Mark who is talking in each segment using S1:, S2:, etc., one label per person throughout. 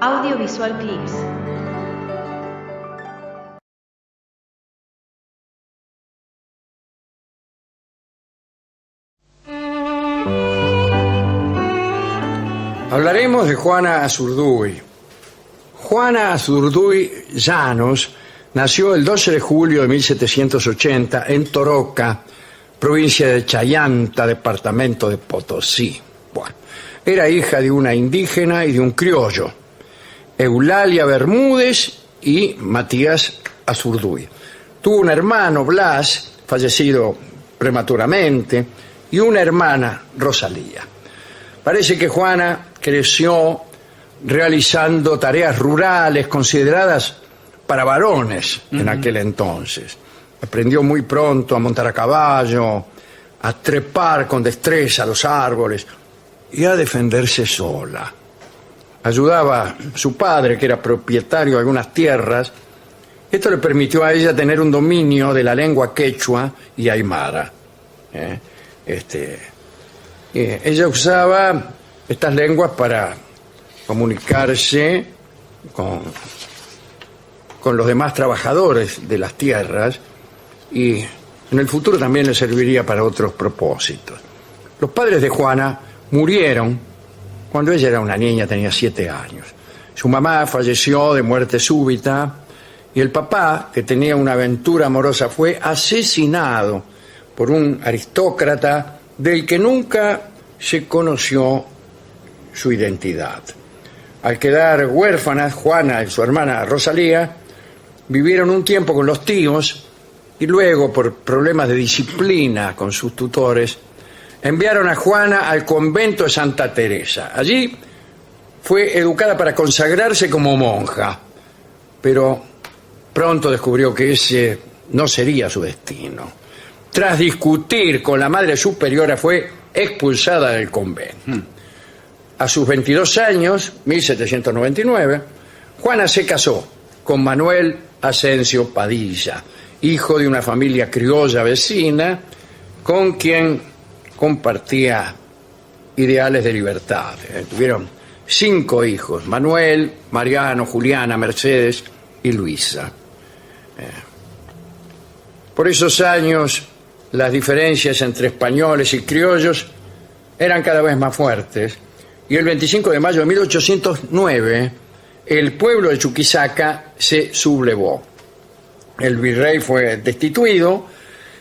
S1: Audiovisual Clips.
S2: Hablaremos de Juana Azurduy. Juana Azurduy Llanos nació el 12 de julio de 1780 en Toroca, provincia de Chayanta, departamento de Potosí. Bueno, era hija de una indígena y de un criollo, Eulalia Bermúdez y Matías Azurduy. Tuvo un hermano, Blas, fallecido prematuramente, y una hermana, Rosalía. Parece que Juana creció realizando tareas rurales consideradas para varones en aquel entonces. Aprendió muy pronto a montar a caballo, a trepar con destreza a los árboles y a defenderse sola. Ayudaba a su padre, que era propietario de algunas tierras. Esto le permitió a ella tener un dominio de la lengua quechua y aymara. Ella usaba estas lenguas para comunicarse con los demás trabajadores de las tierras y en el futuro también le serviría para otros propósitos. Los padres de Juana murieron cuando ella era una niña, tenía 7 años. Su mamá falleció de muerte súbita y el papá, que tenía una aventura amorosa, fue asesinado por un aristócrata del que nunca se conoció su identidad. Al quedar huérfanas, Juana y su hermana Rosalía vivieron un tiempo con los tíos y luego, por problemas de disciplina con sus tutores, enviaron a Juana al convento de Santa Teresa. Allí fue educada para consagrarse como monja, pero pronto descubrió que ese no sería su destino. Tras discutir con la madre superiora, fue expulsada del convento. A sus 22 años, 1799, Juana se casó con Manuel Asensio Padilla, hijo de una familia criolla vecina con quien compartía ideales de libertad. Tuvieron 5 hijos: Manuel, Mariano, Juliana, Mercedes y Luisa. Por esos años, las diferencias entre españoles y criollos eran cada vez más fuertes, y el 25 de mayo de 1809 el pueblo de Chuquisaca se sublevó. El virrey fue destituido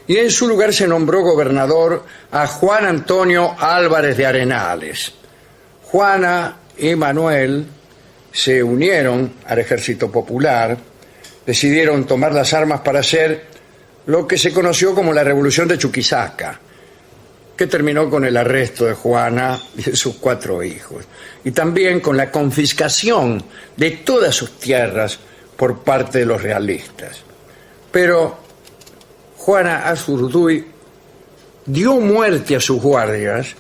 S2: y en su lugar se nombró gobernador a Juan Antonio Álvarez de Arenales. Juana y Manuel se unieron al ejército popular, decidieron tomar las armas para hacer lo que se conoció como la Revolución de Chuquisaca, que terminó con el arresto de Juana y de sus 4 hijos, y también con la confiscación de todas sus tierras por parte de los realistas. Pero Juana Azurduy dio muerte a sus guardias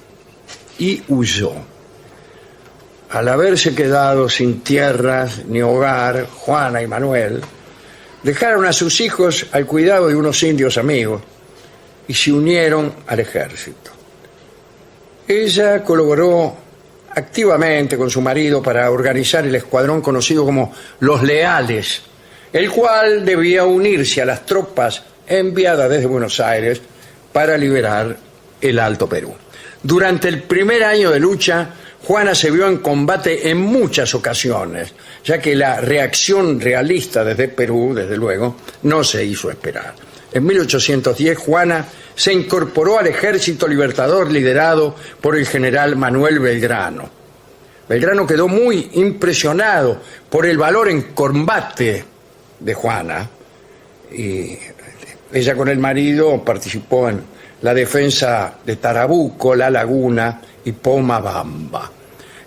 S2: y huyó. Al haberse quedado sin tierras ni hogar, Juana y Manuel dejaron a sus hijos al cuidado de unos indios amigos y se unieron al ejército. Ella colaboró activamente con su marido para organizar el escuadrón conocido como Los Leales, el cual debía unirse a las tropas enviadas desde Buenos Aires para liberar el Alto Perú. Durante el primer año de lucha, Juana se vio en combate en muchas ocasiones, ya que la reacción realista desde Perú, desde luego, no se hizo esperar. En 1810, Juana se incorporó al Ejército Libertador liderado por el general Manuel Belgrano. Belgrano quedó muy impresionado por el valor en combate de Juana y ella con el marido participó en la defensa de Tarabuco, La Laguna y Pomabamba.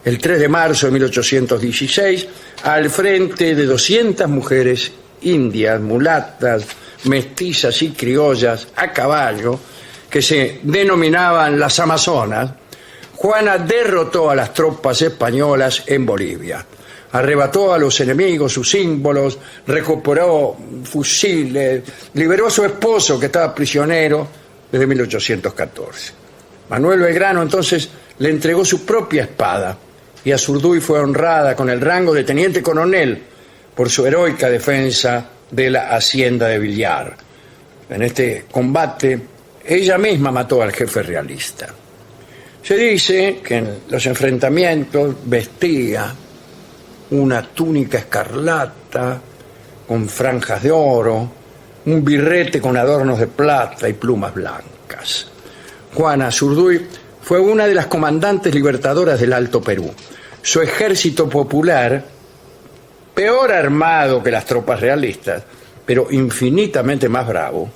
S2: El 3 de marzo de 1816, al frente de 200 mujeres indias, mulatas, mestizas y criollas a caballo, que se denominaban las Amazonas, Juana derrotó a las tropas españolas en Bolivia. Arrebató a los enemigos sus símbolos, recuperó fusiles, liberó a su esposo, que estaba prisionero desde 1814. Manuel Belgrano entonces le entregó su propia espada y Azurduy fue honrada con el rango de teniente coronel por su heroica defensa de la hacienda de Villar. En este combate, ella misma mató al jefe realista. Se dice que en los enfrentamientos vestía una túnica escarlata con franjas de oro, un birrete con adornos de plata y plumas blancas. Juana Azurduy fue una de las comandantes libertadoras del Alto Perú. Su ejército popular, peor armado que las tropas realistas, pero infinitamente más bravo,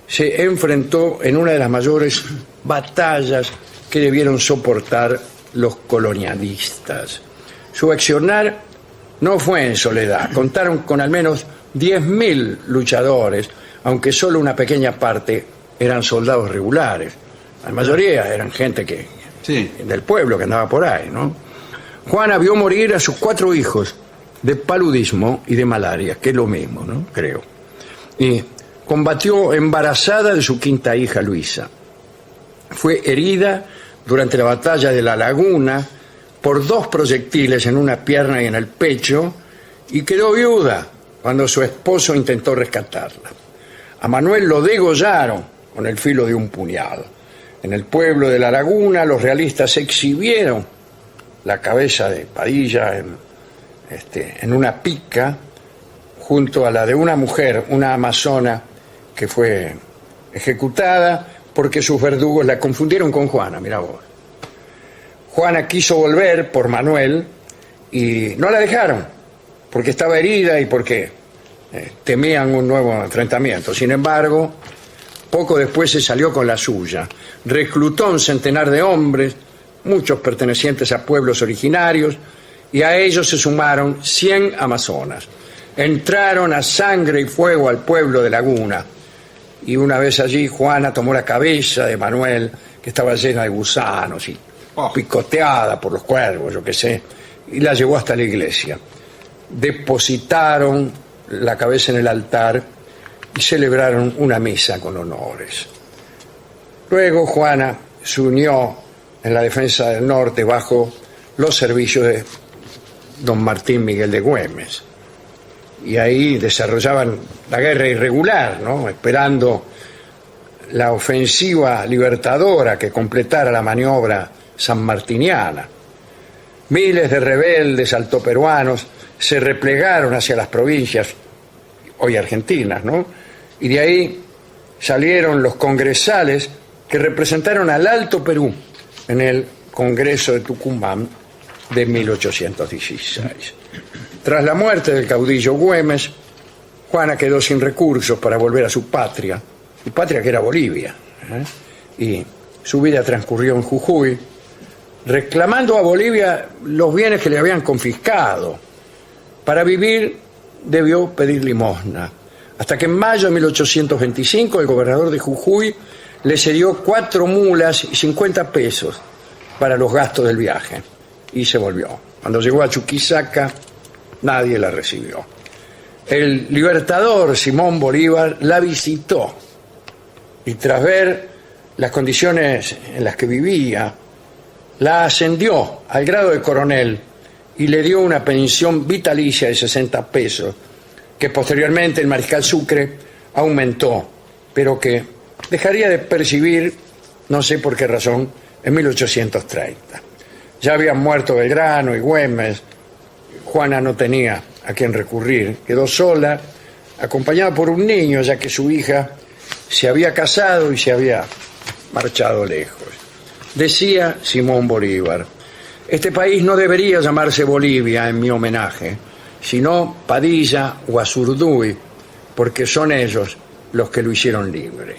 S2: se enfrentó en una de las mayores batallas que debieron soportar los colonialistas. Su accionar no fue en soledad. Contaron con al menos 10.000 luchadores, aunque solo una pequeña parte eran soldados regulares. La mayoría eran gente del pueblo que andaba por ahí, ¿no? Juana vio morir a sus 4 hijos de paludismo y de malaria, que es lo mismo, ¿no? Creo. Y combatió embarazada de su 5ª hija, Luisa. Fue herida durante la batalla de La Laguna por 2 proyectiles en una pierna y en el pecho y quedó viuda cuando su esposo intentó rescatarla. A Manuel lo degollaron con el filo de un puñal. En el pueblo de La Laguna los realistas exhibieron la cabeza de Padilla en una pica junto a la de una mujer, una amazona que fue ejecutada porque sus verdugos la confundieron con Juana, mirá vos. Juana quiso volver por Manuel y no la dejaron porque estaba herida y porque temían un nuevo enfrentamiento. Sin embargo, poco después se salió con la suya. Reclutó un centenar de hombres, muchos pertenecientes a pueblos originarios, y a ellos se sumaron 100 amazonas. Entraron a sangre y fuego al pueblo de Laguna, y una vez allí Juana tomó la cabeza de Manuel, que estaba llena de gusanos y picoteada por los cuervos, yo qué sé, y la llevó hasta la iglesia. Depositaron la cabeza en el altar y celebraron una misa con honores. Luego Juana se unió en la defensa del norte bajo los servicios de don Martín Miguel de Güemes. Y ahí desarrollaban la guerra irregular, ¿no? Esperando la ofensiva libertadora que completara la maniobra sanmartiniana. Miles de rebeldes altoperuanos se replegaron hacia las provincias, hoy argentinas, ¿no? Y de ahí salieron los congresales que representaron al Alto Perú en el Congreso de Tucumán de 1816. Tras la muerte del caudillo Güemes, Juana quedó sin recursos para volver a su patria que era Bolivia, y su vida transcurrió en Jujuy, reclamando a Bolivia los bienes que le habían confiscado. Para vivir debió pedir limosna, hasta que en mayo de 1825 el gobernador de Jujuy le cedió 4 mulas y 50 pesos para los gastos del viaje, y se volvió. Cuando llegó a Chuquisaca, nadie la recibió. El libertador Simón Bolívar la visitó y tras ver las condiciones en las que vivía, la ascendió al grado de coronel y le dio una pensión vitalicia de 60 pesos, que posteriormente el mariscal Sucre aumentó, pero que dejaría de percibir, no sé por qué razón, en 1830. Ya habían muerto Belgrano y Güemes. Juana no tenía a quien recurrir, quedó sola, acompañada por un niño, ya que su hija se había casado y se había marchado lejos. Decía Simón Bolívar: este país no debería llamarse Bolivia en mi homenaje, sino Padilla o Azurduy, porque son ellos los que lo hicieron libre.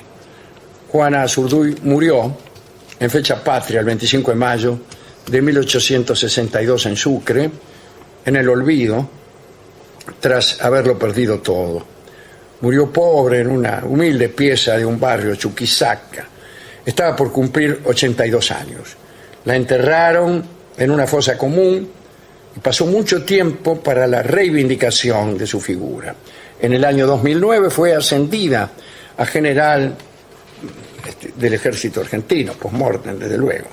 S2: Juana Azurduy murió en fecha patria el 25 de mayo de 1862 en Sucre, en el olvido, tras haberlo perdido todo. Murió pobre en una humilde pieza de un barrio, Chuquisaca. Estaba por cumplir 82 años. La enterraron en una fosa común y pasó mucho tiempo para la reivindicación de su figura. En el año 2009 fue ascendida a general del ejército argentino, post-mortem, desde luego.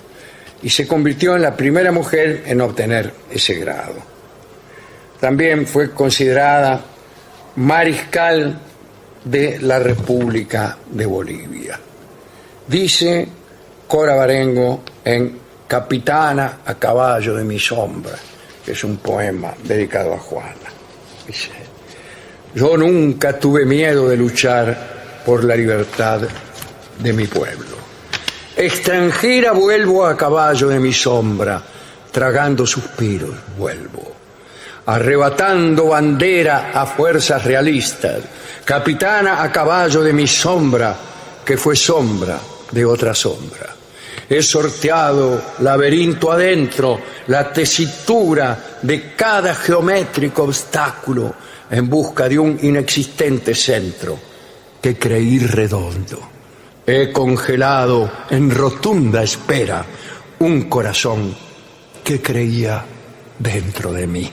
S2: y se convirtió en la primera mujer en obtener ese grado. También fue considerada mariscal de la República de Bolivia. Dice Cora Barengo en Capitana a caballo de mi sombra, que es un poema dedicado a Juana. Dice: yo nunca tuve miedo de luchar por la libertad de mi pueblo. Extranjera vuelvo a caballo de mi sombra, tragando suspiros vuelvo, arrebatando bandera a fuerzas realistas, capitana a caballo de mi sombra, que fue sombra de otra sombra. He sorteado laberinto adentro, la tesitura de cada geométrico obstáculo en busca de un inexistente centro que creí redondo. He congelado en rotunda espera un corazón que creía dentro de mí.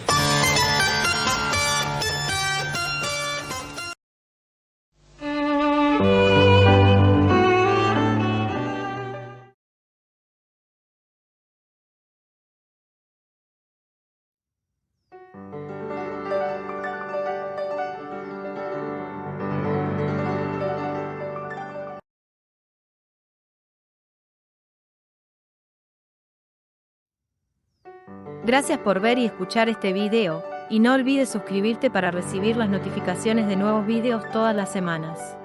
S1: Gracias por ver y escuchar este video, y no olvides suscribirte para recibir las notificaciones de nuevos videos todas las semanas.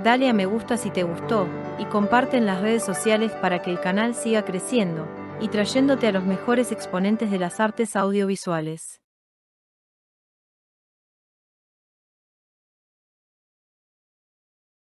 S1: Dale a me gusta si te gustó, y comparte en las redes sociales para que el canal siga creciendo, y trayéndote a los mejores exponentes de las artes audiovisuales.